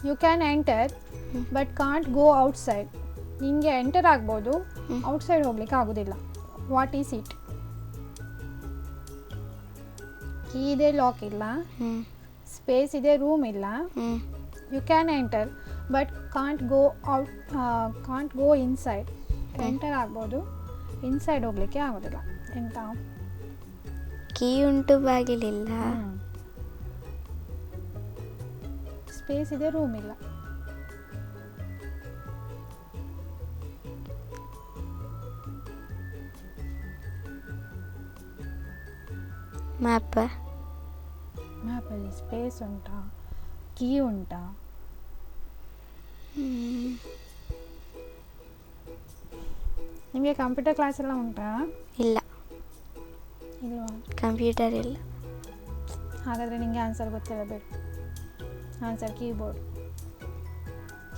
You can enter but can't go outside. ನಿಮಗೆ ಎಂಟರ್ ಆಗ್ಬೋದು, ಔಟ್ಸೈಡ್ ಹೋಗ್ಲಿಕ್ಕೆ ಆಗೋದಿಲ್ಲ. What is it? ಕೀ ಇದೆ, ಲಾಕ್ ಇಲ್ಲ. ಸ್ಪೇಸ್ ಇದೆ, ರೂಮ್ ಇಲ್ಲ. You can enter but can't go inside. Enter ಆಗ್ಬೋದು, ಇನ್ಸೈಡ್ ಹೋಗ್ಲಿಕ್ಕೆ ಆಗೋದಿಲ್ಲ. ಎಂತ? ಕೀ ಉಂಟು, ಬಾಗಿಲಿಲ್ಲ. ಸ್ಪೇಸ್ ಇದೆ, ರೂಮ್ ಇಲ್ಲ. ಮ್ಯಾಪ. ಮ್ಯಾಪಲ್ಲಿ ಸ್ಪೇಸ್ ಉಂಟಾ, ಕೀ ಉಂಟಾ? ನಿಮಗೆ ಕಂಪ್ಯೂಟರ್ ಕ್ಲಾಸ್ ಎಲ್ಲ ಉಂಟಾ? ಇಲ್ಲ, ಇಲ್ವಾ? ಕಂಪ್ಯೂಟರ್ ಇಲ್ಲ. ಹಾಗಾದರೆ ನಿಮಗೆ ಆನ್ಸರ್ ಗೊತ್ತಿಲ್ಲ ಬೇಡ. Answer keyboard.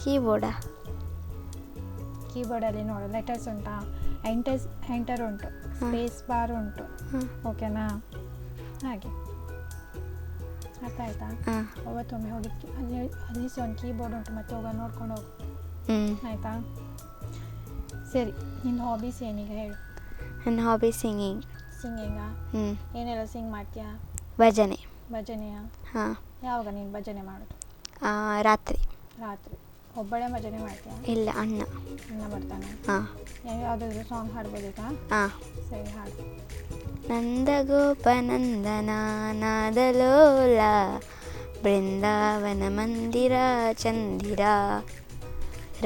ಕೀಬೋರ್ಡಾ? ಕೀಬೋರ್ಡಲ್ಲಿ ನೋಡು, ಲೆಟರ್ಸ್ ಉಂಟಾ, ಎಂಟರ್ ಉಂಟು, ಸ್ಪೇಸ್ ಬಾರ್ ಉಂಟು, ಓಕೆನಾ? ಹಾಗೆ ಅರ್ಥ ಆಯ್ತಾ? ಅವತ್ತೊಮ್ಮೆ ಹೋಗಿ ಅಲ್ಲಿ ಸಹ ಒಂದು ಕೀಬೋರ್ಡ್ ಉಂಟು, ಮತ್ತೆ ಹೋಗ ನೋಡ್ಕೊಂಡು ಹೋಗು. ಆಯಿತಾ? ಸರಿ, ನಿನ್ನ ಹಾಬೀಸ್ ಏನೀಗ ಹೇಳು. ನನ್ನ ಹಾಬಿ ಸಿಂಗಿಂಗ್. ಸಿಂಗಿಂಗಾ? ಏನೆಲ್ಲ ಸಿಂಗ್ ಮಾಡ್ತೀಯಾ? ಭಜನೆ. ಭಜನೆಯಾ? ಹಾಂ. ಯಾವಾಗ ನೀನು ಭಜನೆ ಮಾಡೋದು? ರಾತ್ರಿ. ರಾತ್ರಿ ಒಬ್ಬಳೇ ಭಜನೆ ಮಾಡ್ತೀಯಾ? ಇಲ್ಲ, ಅಣ್ಣ ಬರ್ತಾನೆ. ಹಾಂ. ಯಾವುದಾದ್ರು ಸಾಂಗ್ ಹಾಡ್ಬೋದೀಗ? ಹಾಂ. ಸರಿ, ಹಾಡು. ನಂದಗೋಪನಂದನ ನಾದಲೋಲ ಬೃಂದಾವನ ಮಂದಿರ ಚಂದಿರ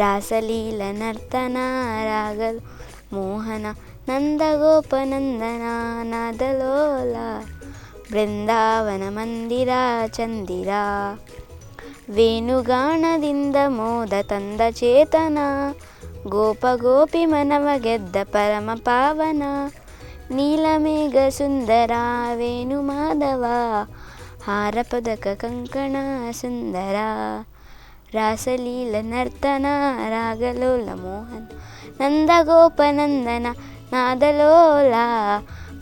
ರಾಸಲೀಲ ನರ್ತನ ರಾಗಲ್ ಮೋಹನ ನಂದಗೋಪನಂದನ ನಾದಲೋಲ ಬೃಂದಾವನ ಮಂದಿರ ಚಂದಿರ ವೇಣುಗಾಣದಿಂದ ಮೋದ ತಂದ ಚೇತನ ಗೋಪ ಗೋಪಿ ಮನವ ಗೆದ್ದ ಪರಮ ಪಾವನ ನೀಲಮೇಘ ಸುಂದರ ವೇಣು ಮಾಧವ ಹಾರ ಪದಕ ಕಂಕಣ ಸುಂದರ ರಾಸಲೀಲ ನರ್ತನ ರಾಗಲೋಲ ಮೋಹನ ನಂದಗೋಪನಂದನ ನಾದಲೋಲ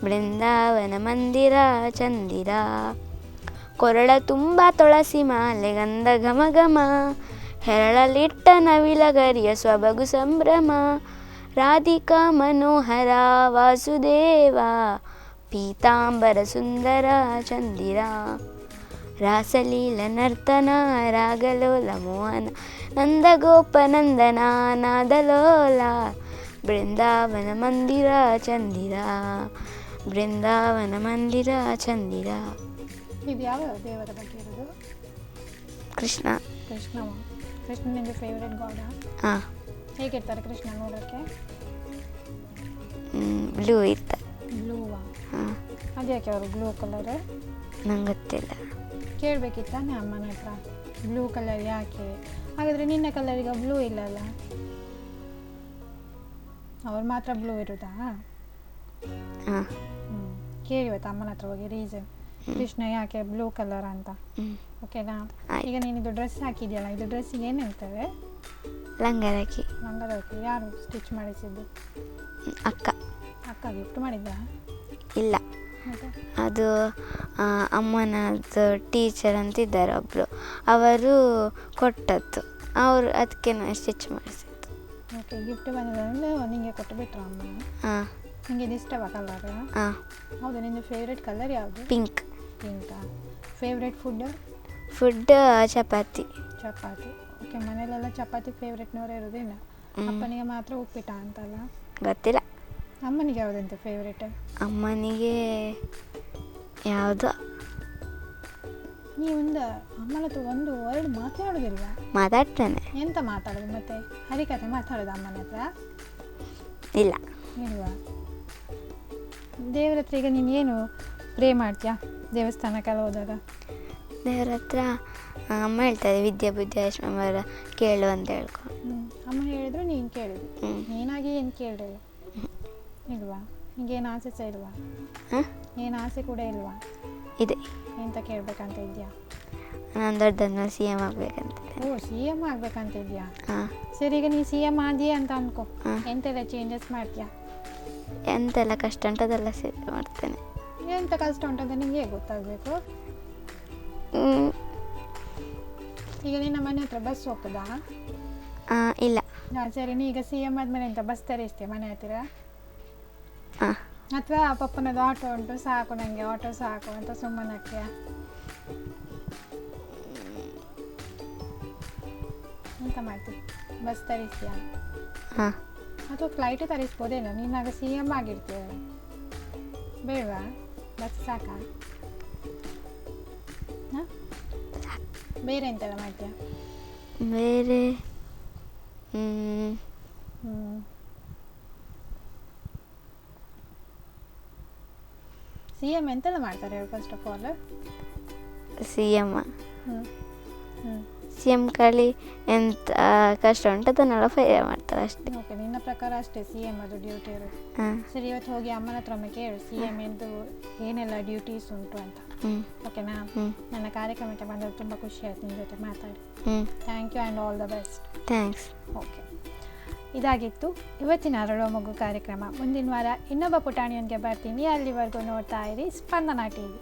ಬೃಂದಾವನ ಮಂದಿರ ಚಂದಿರ ಕೊರಳ ತುಂಬ ತುಳಸಿ ಮಾಲೆ ಗಂಧ ಘಮ ಘಮ ಹೆರಳಲಿಟ್ಟ ನವಿಲಗರಿಯ ಸೊಬಗು ಸಂಭ್ರಮ ರಾಧಿಕಾ ಮನೋಹರ ವಾಸುದೇವ ಪೀತಾಂಬರ ಸುಂದರ ಚಂದಿರ ರಾಸಲೀಲ ನರ್ತನ ರಾಗಲೋಲ ಮೋಹನ ನಂದಗೋಪನಂದನ ನಾದಲೋಲ ಬೃಂದಾವನ ಮಂದಿರ ಚಂದಿರ ಬೃಂದಾವನ ಮಂದಿರ ಚಂದಿರ. ಇದು ಯಾವ ದೇವರ ಬಗ್ಗೆ ಇರೋದು? ಕೃಷ್ಣ. ಕೃಷ್ಣವ? ಕೃಷ್ಣ ನಿಂದು ಫೇವ್ರೆಟ್ ಗಾಡಾ? ಹಾಂ. ಹೇಗಿರ್ತಾರೆ ಕೃಷ್ಣ ನೋಡೋಕ್ಕೆ? ಬ್ಲೂ ಇರ್ತಾರೆ. ಬ್ಲೂವಾ? ಹಾಂ. ಅದ್ಯಾಕೆ ಅವರು ಬ್ಲೂ ಕಲರ್? ನಂಗೆ ಗೊತ್ತಿಲ್ಲ. ಕೇಳಬೇಕಿತ್ತಾನೆ ಅಮ್ಮನ ಹತ್ರ, ಬ್ಲೂ ಕಲರ್ ಯಾಕೆ? ಹಾಗಾದರೆ ನಿನ್ನ ಕಲರಿಗೆ ಬ್ಲೂ ಇಲ್ಲಲ್ಲ, ಅವ್ರು ಮಾತ್ರ ಬ್ಲೂ ಇರೋದಾ? ಹಾಂ. ಕೇಳಿವತ್ತು ಅಮ್ಮನ ಹತ್ರ ಹೋಗಿ ರೀಸನ್, ಕೃಷ್ಣ ಯಾಕೆ ಬ್ಲೂ ಕಲರ್ ಅಂತ. ಓಕೆನಾ? ಈಗ ನೀನಿದು ಡ್ರೆಸ್ ಹಾಕಿದೆಯಲ್ಲ, ಇದು ಡ್ರೆಸ್ಸಿಗೆ ಏನು ಹೇಳ್ತೇವೆ? ಲಂಗರಕಿ. ಲಂಗರಕಿ. ಯಾರು ಸ್ಟಿಚ್ ಮಾಡಿಸಿದ್ದು? ಅಕ್ಕ. ಅಕ್ಕ ಗಿಫ್ಟ್ ಮಾಡಿದ್ದ? ಇಲ್ಲ, ಮತ್ತೆ ಅದು ಅಮ್ಮನದು ಟೀಚರ್ ಅಂತಿದ್ದಾರೆ ಒಬ್ಬರು, ಅವರು ಕೊಟ್ಟದ್ದು, ಅವರು ಅದಕ್ಕೆ ನಾನು ಸ್ಟಿಚ್ ಮಾಡಿಸಿದ್ದು. ಓಕೆ, ಗಿಫ್ಟ್ ಬಂದಿದ್ದಂದ್ರೆ ನಿಮಗೆ ಕೊಟ್ಟು ಬಿಟ್ರ ಅಮ್ಮ? ಹಾಂ. ನಿಮಗೆ ಇದು ಇಷ್ಟವಾ ಕಲರ್? ಹಾಂ. ಹೌದು, ನಿಂದು ಫೇವ್ರೆಟ್ ಕಲರ್ ಯಾವುದು? ಪಿಂಕ್. ಪಿಂಕಾ? Favourite food? ಫುಡ್ ಚಪಾತಿ. ಚಪಾತಿ. ಓಕೆ, ಮನೇಲೆಲ್ಲ ಚಪಾತಿ ಫೇವ್ರೆಟ್ನವರೇ ಇರೋದಿಲ್ಲ, ಅಪ್ಪನಿಗೆ ಮಾತ್ರ ಉಪ್ಪಿಟ್ಟ ಅಂತಲ್ಲ? ಗೊತ್ತಿಲ್ಲ. ಅಮ್ಮನಿಗೆ ಯಾವುದಂತೆ ಫೇವ್ರೇಟ್? ಅಮ್ಮನಿಗೆ ಯಾವುದು? ನೀವೊಂದು ಅಮ್ಮನ ಹತ್ರ ಒಂದು ವರ್ಡ್ ಮಾತಾಡೋದಿಲ್ವಾ? ಮಾತಾಡ್ತಾನೆ. ಎಂತ ಮಾತಾಡೋದು ಮತ್ತೆ? ಹರಿಕತೆ ಮಾತಾಡೋದು ಅಮ್ಮನ ಹತ್ರ? ಇಲ್ಲ. ಇಲ್ವಾ? ದೇವ್ರ ಹತ್ರ ಈಗ ನೀನು ಏನು ಪ್ರೇ ಮಾಡ್ತೀಯಾ ದೇವಸ್ಥಾನಕ್ಕೆಲ್ಲ ಹೋದಾಗ? ದೇವ್ರ ಹತ್ರ ಅಮ್ಮ ಹೇಳ್ತಾರೆ ವಿದ್ಯಾ ಬುದ್ಧಿ ಐಶ್ವರ್ಯ ಕೇಳು ಅಂತ ಹೇಳ್ಕೊಂಡು. ಅಮ್ಮ ಹೇಳಿದ್ರು ನೀನು ಕೇಳಿದ್ರು, ನೀನಾಗಿ ಏನು ಕೇಳಿಲ್ಲ? ಇಲ್ವಾ? ನಿಂಗೇನು ಆಸೆ ಸಹ ಇಲ್ವಾ? ಏನು ಆಸೆ ಕೂಡ ಇಲ್ವಾ? ಇದೆ. ಎಂತ ಕೇಳಬೇಕಂತ ಇದೆಯಾ? ನಾನು ದೊಡ್ಡದನ್ನ CM ಆಗಬೇಕಂತ. ಓ, CM ಆಗಬೇಕಂತ ಇದೆಯಾ? ಹಾಂ. ಸರಿ, ಈಗ ನೀನು CM ಆದಿಯಾ ಅಂತ ಅನ್ಕೋ, ಎಂತೆಲ್ಲ ಚೇಂಜಸ್ ಮಾಡ್ತೀಯಾ? ಎಂತೆಲ್ಲ ಕಷ್ಟ ಉಂಟದೆಲ್ಲ ಸೇರಿ ಮಾಡ್ತೇನೆ. ಎಂತ ಕಷ್ಟ ಉಂಟಂತ ನಿಂಗೆ ಹೇಗೆ ಗೊತ್ತಾಗಬೇಕು? ಈಗ ನಿನ್ನ ಮನೆ ಹತ್ರ ಬಸ್ ಹೋಗ್ತದಾ? ಇಲ್ಲ. ಸರಿ, ನೀ ಈಗ CM ಆದಮೇಲೆ ಎಂತ ಬಸ್ ತರಿಸ್ತೀಯ ಮನೆ ಹತ್ತಿರ? ಹಾಂ. ಅಥವಾ ಪಪ್ಪನದು ಆಟೋ ಉಂಟು, ಸಾಕು ನನಗೆ ಆಟೋ ಸಾಕು ಅಂತ ಸುಮ್ಮನೆ ಹಾಕ್ತೀಯ? ಎಂತ ಮಾಡ್ತೀಯ? ಬಸ್ ತರಿಸ್ತೀಯ? ಹಾಂ. ಅಥವಾ ಫ್ಲೈಟು ತರಿಸ್ಬೋದೇನೋ, ನೀನಾಗ CM ಆಗಿರ್ತೀಯ, ಬೇಡವಾ? ಬಸ್ ಸಾಕಾ? ಹಾಂ, ಬೇರೆ ಎಂತೆಲ್ಲ ಮಾಡ್ತೀಯ? ಬೇರೆ ಸಿ ಎಮ್ ಎಂತೆಲ್ಲ ಮಾಡ್ತಾರೆ ಹೇಳಿ first of all? C M ಹ್ಞೂ ಹ್ಞೂ ಸಿ ಎಮ್ ಖಾಲಿ ಎಂತ ಕಷ್ಟ ಉಂಟು ಅದನ್ನೆಲ್ಲ ಫೈರ್ ಮಾಡ್ತಾರೆ ಅಷ್ಟೇ. ಓಕೆ, ನಿನ್ನ ಪ್ರಕಾರ ಅಷ್ಟೇ ಸಿ ಎಮ್ ಅದು ಡ್ಯೂಟಿ ಇರೋದು. ಹಾಂ ಸರಿ, ಇವತ್ತು ಹೋಗಿ ಅಮ್ಮನ ಹತ್ರ ಒಮ್ಮೆ ಕೇಳು ಸಿ ಎಮ್ ಎಂದು ಏನೆಲ್ಲ ಡ್ಯೂಟೀಸ್ ಉಂಟು ಅಂತ. ಓಕೆನಾ? ನನ್ನ ಕಾರ್ಯಕ್ರಮಕ್ಕೆ ಬಂದದ್ದು ತುಂಬ ಖುಷಿ ಆಯ್ತು ನಿಮ್ಮ ಜೊತೆ ಮಾತಾಡಿ. Thank you and all the best. Thanks. Okay, ಇದಾಗಿತ್ತು ಇವತ್ತಿನ ಅರಳುವ ಮಗು ಕಾರ್ಯಕ್ರಮ. ಮುಂದಿನ ವಾರ ಇನ್ನೊಬ್ಬ ಪುಟಾಣಿಯೊಂದಿಗೆ ಬರ್ತೀನಿ. ಅಲ್ಲಿವರೆಗೂ ನೋಡ್ತಾ ಇರಿ ಸ್ಪಂದನ ಟಿ ವಿ.